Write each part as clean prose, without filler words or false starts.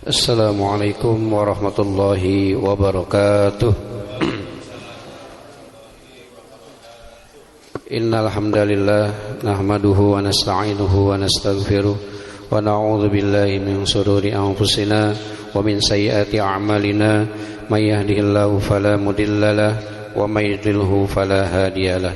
Assalamualaikum warahmatullahi wabarakatuh. Innal hamdalillah nahmaduhu wa nasta'inuhu wa nastaghfiruh wa na'udzu billahi min shururi anfusina wa min sayyiati a'malina may yahdihillahu fala mudhillalah wa may yudlilhu fala hadiyalah.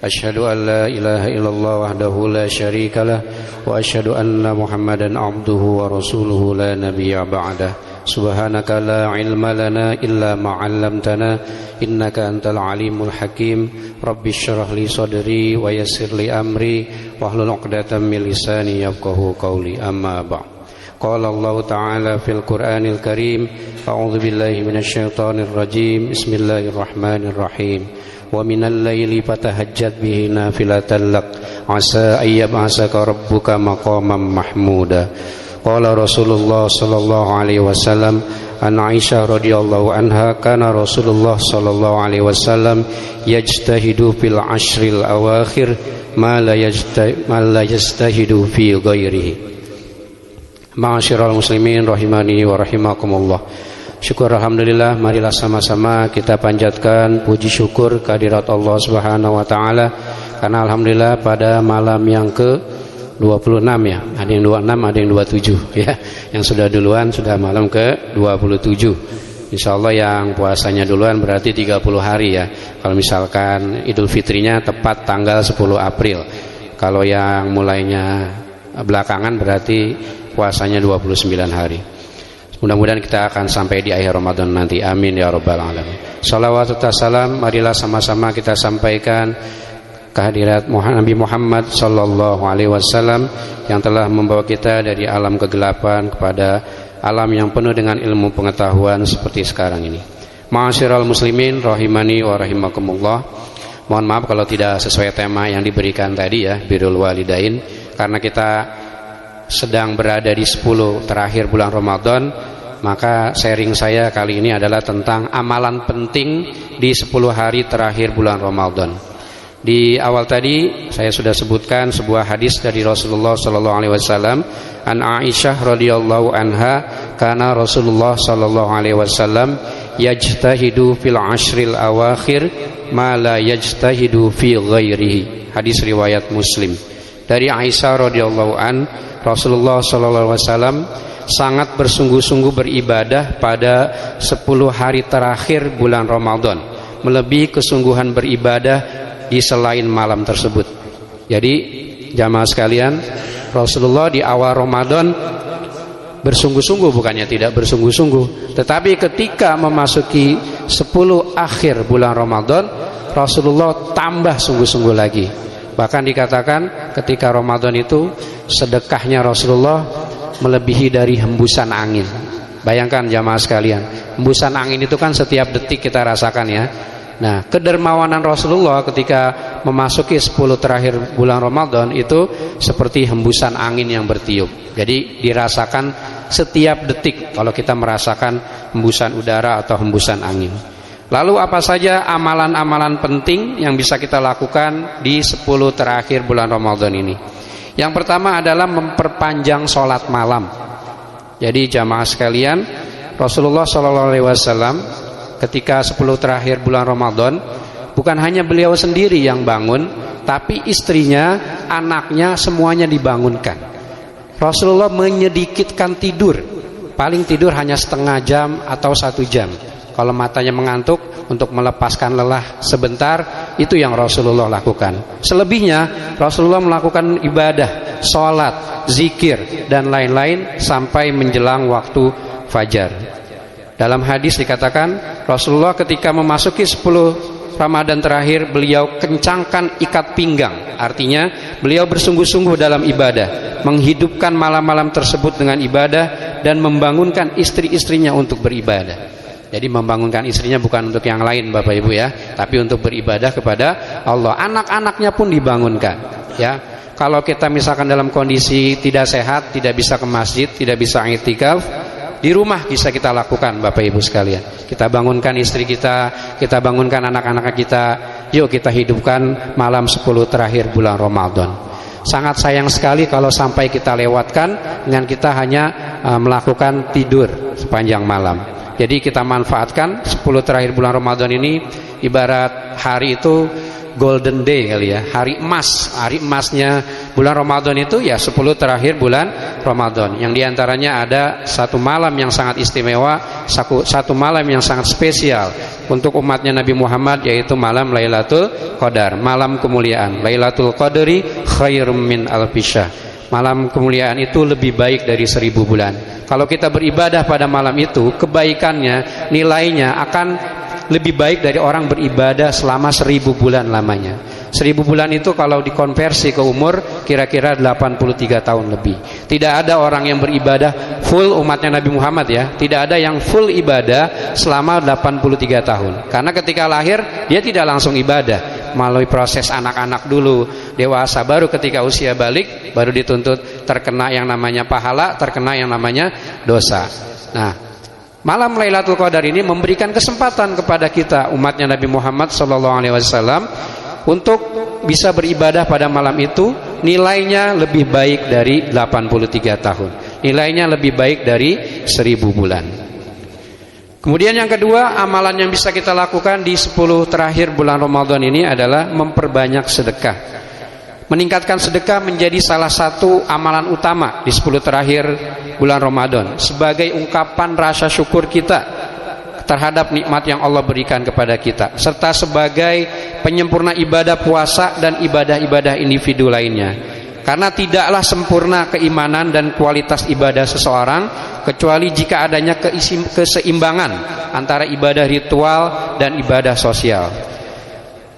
Asyhadu an la ilaha illallah wahdahu la syarikalah wa asyhadu anna Muhammadan abduhu wa rasuluhu la nabiyya ba'dah. Subhanaka la ilma lana illa ma 'allamtana innaka antal alimul hakim. Rabbi shrah li sadri wa yassir li amri wahlul 'uqdatam min lisani yafqahu qawli. Amma ba'd. Qala Allah ta'ala fil Qur'anil Karim, a'udzu billahi minasy syaithanir rajim. Bismillahirrahmanirrahim. Wa minal laili fatahajjat bihi nafilatan lak asa ayyab'asaka rabbuka maqaman mahmuda. Qala Rasulullah sallallahu alaihi wasallam an Aisyah radhiyallahu anha kana Rasulullah sallallahu alaihi wasallam yajtahidu fil ashril awakhir ma la yajtahidu fi ghairihi. Ma'asyiral muslimin rahimani wa rahimakumullah. Syukur alhamdulillah, marilah sama-sama kita panjatkan puji syukur kehadirat Allah Subhanahu wa taala karena alhamdulillah pada malam yang ke-26 ya. Ada yang 26, ada yang 27 ya. Yang sudah duluan sudah malam ke-27. Insyaallah yang puasanya duluan berarti 30 hari ya. Kalau misalkan Idul Fitrinya tepat tanggal 10 April. Kalau yang mulainya belakangan berarti puasanya 29 hari. Mudah-mudahan kita akan sampai di akhir Ramadan nanti. Amin ya rabbal alamin. Shalawat serta salam marilah sama-sama kita sampaikan kehadirat Nabi Muhammad sallallahu alaihi wasallam yang telah membawa kita dari alam kegelapan kepada alam yang penuh dengan ilmu pengetahuan seperti sekarang ini. Ma'asyiral muslimin rahimani wa rahimakumullah. Mohon maaf kalau tidak sesuai tema yang diberikan tadi ya, birrul walidain, karena kita sedang berada di 10 terakhir bulan Ramadan, maka sharing saya kali ini adalah tentang amalan penting di 10 hari terakhir bulan Ramadan. Di awal tadi saya sudah sebutkan sebuah hadis dari Rasulullah sallallahu alaihi wasallam, an Aisyah radhiyallahu anha, kana Rasulullah sallallahu alaihi wasallam yajtahidu fil ashril awakhir ma la yajtahidu fi ghairihi. Hadis riwayat Muslim. Dari Aisyah radhiyallahu an, Rasulullah sallallahu alaihi wasallam sangat bersungguh-sungguh beribadah pada 10 hari terakhir bulan Ramadan, melebihi kesungguhan beribadah di selain malam tersebut. Jadi jamaah sekalian, Rasulullah di awal Ramadan bersungguh-sungguh, bukannya tidak bersungguh-sungguh, tetapi ketika memasuki 10 akhir bulan Ramadan, Rasulullah tambah sungguh-sungguh lagi. Bahkan dikatakan ketika Ramadan itu sedekahnya Rasulullah melebihi dari hembusan angin. Bayangkan jamaah sekalian, hembusan angin itu kan setiap detik kita rasakan ya. Nah, kedermawanan Rasulullah ketika memasuki 10 terakhir bulan Ramadan itu seperti hembusan angin yang bertiup. Jadi dirasakan setiap detik kalau kita merasakan hembusan udara atau hembusan angin. Lalu apa saja amalan-amalan penting yang bisa kita lakukan di 10 terakhir bulan Ramadan ini? Yang pertama adalah memperpanjang sholat malam. Jadi jamaah sekalian, Rasulullah SAW ketika 10 terakhir bulan Ramadan, bukan hanya beliau sendiri yang bangun, tapi istrinya, anaknya semuanya dibangunkan. Rasulullah menyedikitkan tidur, paling tidur hanya setengah jam atau 1 jam. Kalau matanya mengantuk, untuk melepaskan lelah sebentar, itu yang Rasulullah lakukan. Selebihnya Rasulullah melakukan ibadah, sholat, zikir dan lain-lain sampai menjelang waktu fajar. Dalam hadis dikatakan Rasulullah ketika memasuki 10 Ramadan terakhir, beliau kencangkan ikat pinggang. Artinya beliau bersungguh-sungguh dalam ibadah, menghidupkan malam-malam tersebut dengan ibadah dan membangunkan istri-istrinya untuk beribadah. Jadi membangunkan istrinya bukan untuk yang lain Bapak Ibu ya, tapi untuk beribadah kepada Allah. Anak-anaknya pun dibangunkan ya. Kalau kita misalkan dalam kondisi tidak sehat, tidak bisa ke masjid, tidak bisa i'tikaf, di rumah bisa kita lakukan Bapak Ibu sekalian. Kita bangunkan istri kita bangunkan anak-anak kita. Yuk kita hidupkan malam 10 terakhir bulan Ramadan. Sangat sayang sekali kalau sampai kita lewatkan dengan kita hanya melakukan tidur sepanjang malam. Jadi kita manfaatkan 10 terakhir bulan Ramadan ini ibarat hari itu golden day kali ya, hari emas. Hari emasnya bulan Ramadan itu ya 10 terakhir bulan Ramadan, yang diantaranya ada satu malam yang sangat istimewa, satu malam yang sangat spesial untuk umatnya Nabi Muhammad, yaitu malam Lailatul Qadar, malam kemuliaan. Lailatul Qadri khairum min alfi syahr. Malam kemuliaan itu lebih baik dari 1000 bulan. Kalau kita beribadah pada malam itu, kebaikannya, nilainya akan lebih baik dari orang beribadah selama 1000 bulan lamanya. 1000 bulan itu kalau dikonversi ke umur kira-kira 83 tahun lebih. Tidak ada orang yang beribadah full umatnya Nabi Muhammad ya, tidak ada yang full ibadah selama 83 tahun. Karena ketika lahir dia tidak langsung ibadah, melalui proses anak-anak dulu, dewasa, baru ketika usia balik baru dituntut terkena yang namanya pahala, terkena yang namanya dosa. Nah, malam Lailatul Qadar ini memberikan kesempatan kepada kita umatnya Nabi Muhammad SAW untuk bisa beribadah pada malam itu. Nilainya lebih baik dari 83 tahun, nilainya lebih baik dari 1000 bulan. Kemudian yang kedua, amalan yang bisa kita lakukan di 10 terakhir bulan Ramadan ini adalah memperbanyak sedekah. Meningkatkan sedekah menjadi salah satu amalan utama di 10 terakhir bulan Ramadan, sebagai ungkapan rasa syukur kita terhadap nikmat yang Allah berikan kepada kita, serta sebagai penyempurna ibadah puasa dan ibadah-ibadah individu lainnya. Karena tidaklah sempurna keimanan dan kualitas ibadah seseorang kecuali jika adanya keseimbangan antara ibadah ritual dan ibadah sosial.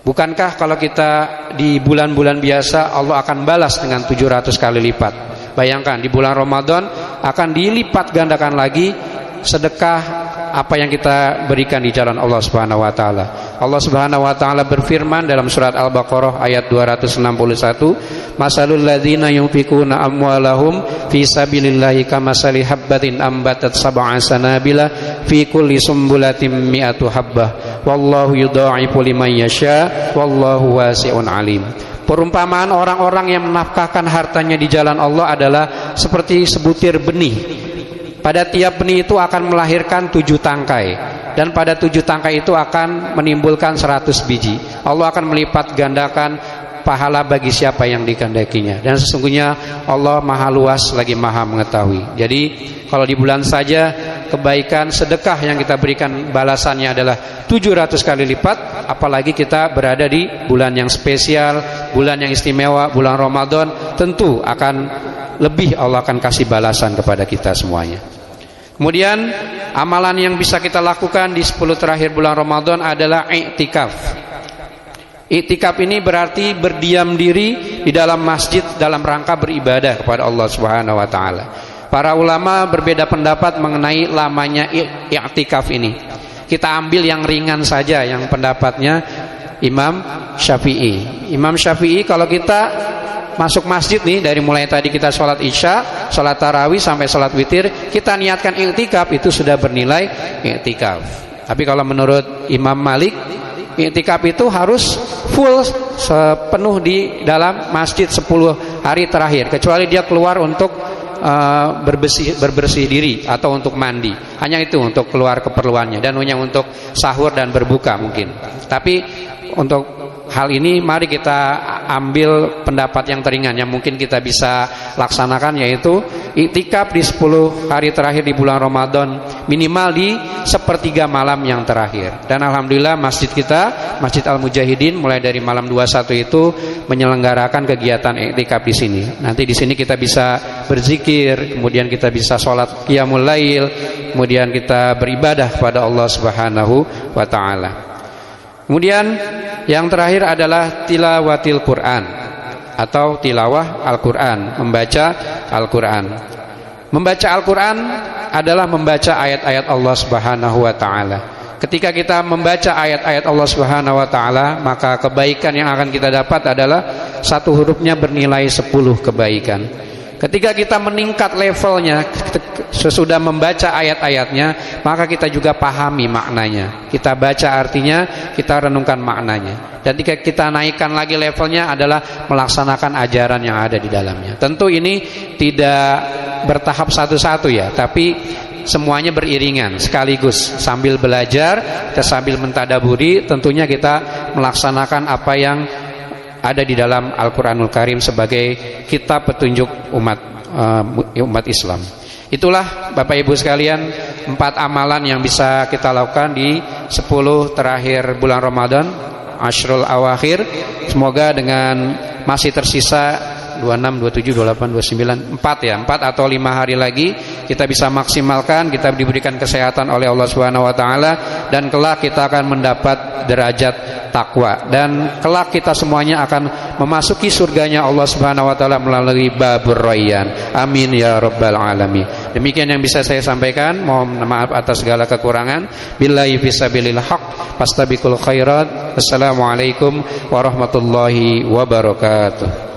Bukankah kalau kita di bulan-bulan biasa Allah akan balas dengan 700 kali lipat? Bayangkan di bulan Ramadan akan dilipat gandakan lagi sedekah apa yang kita berikan di jalan Allah Subhanahu wa taala. Allah Subhanahu wa taala berfirman dalam surat Al-Baqarah ayat 261, "Masalul ladzina yunfikuna amwalahum fi sabilillahi kamasali habbatin ambatat sab'a sanabila fi kulli sumbulatin mi'atu habbah wallahu yudha'ifu liman yasha wallahu wasi'un alim." Perumpamaan orang-orang yang menafkahkan hartanya di jalan Allah adalah seperti sebutir benih. Pada tiap benih itu akan melahirkan 7 tangkai, dan pada 7 tangkai itu akan menimbulkan 100 biji. Allah akan melipat gandakan pahala bagi siapa yang dikehendakinya, dan sesungguhnya Allah maha luas lagi maha mengetahui. Jadi kalau di bulan saja kebaikan sedekah yang kita berikan balasannya adalah 700 kali lipat, apalagi kita berada di bulan yang spesial, bulan yang istimewa, bulan Ramadan, tentu akan lebih Allah akan kasih balasan kepada kita semuanya. Kemudian amalan yang bisa kita lakukan di 10 terakhir bulan Ramadan adalah i'tikaf. I'tikaf ini berarti berdiam diri di dalam masjid dalam rangka beribadah kepada Allah Subhanahu wa taala. Para ulama berbeda pendapat mengenai lamanya i'tikaf ini. Kita ambil yang ringan saja, yang pendapatnya Imam Syafi'i. Imam Syafi'i kalau kita masuk masjid nih, dari mulai tadi kita sholat isya, sholat tarawih sampai sholat witir, kita niatkan i'tikaf, itu sudah bernilai i'tikaf. Tapi kalau menurut Imam Malik, i'tikaf itu harus full sepenuh di dalam masjid 10 hari terakhir, kecuali dia keluar untuk berbersih diri atau untuk mandi. Hanya itu untuk keluar keperluannya, dan hanya untuk sahur dan berbuka mungkin. Tapi untuk hal ini mari kita ambil pendapat yang teringan yang mungkin kita bisa laksanakan, yaitu i'tikaf di 10 hari terakhir di bulan Ramadan, minimal di 1/3 malam yang terakhir. Dan alhamdulillah masjid kita, Masjid Al-Mujahidin, mulai dari malam 21 itu menyelenggarakan kegiatan i'tikaf di sini. Nanti di sini kita bisa berzikir, kemudian kita bisa sholat qiyamul lail, kemudian kita beribadah kepada Allah Subhanahu wa taala. Kemudian yang terakhir adalah tilawatil Quran atau tilawah Al-Quran, membaca Al-Quran. Membaca Al-Quran adalah membaca ayat-ayat Allah Subhanahu wa taala. Ketika kita membaca ayat-ayat Allah Subhanahu wa taala, maka kebaikan yang akan kita dapat adalah satu hurufnya bernilai 10 kebaikan. Ketika kita meningkat levelnya sesudah membaca ayat-ayatnya, maka kita juga pahami maknanya. Kita baca artinya, kita renungkan maknanya. Dan ketika kita naikkan lagi levelnya adalah melaksanakan ajaran yang ada di dalamnya. Tentu ini tidak bertahap satu-satu ya, tapi semuanya beriringan sekaligus. Sambil belajar, kita sambil mentadaburi, tentunya kita melaksanakan apa yang ada di dalam Al-Quranul Karim sebagai kitab petunjuk umat Islam. Itulah Bapak Ibu sekalian 4 amalan yang bisa kita lakukan di 10 terakhir bulan Ramadan, Ashrul Awakhir. Semoga dengan masih tersisa 26, 27, 28, 29, 4 ya, 4 atau 5 hari lagi kita bisa maksimalkan, kita diberikan kesehatan oleh Allah Subhanahu wa taala, dan kelak kita akan mendapat derajat takwa, dan kelak kita semuanya akan memasuki surganya Allah Subhanahu wa taala melalui babur Rayyan. Amin ya rabbal alamin. Demikian yang bisa saya sampaikan. Mohon maaf atas segala kekurangan. Billahi fisabilil haq, fastabiqul khairat. Assalamualaikum warahmatullahi wabarakatuh.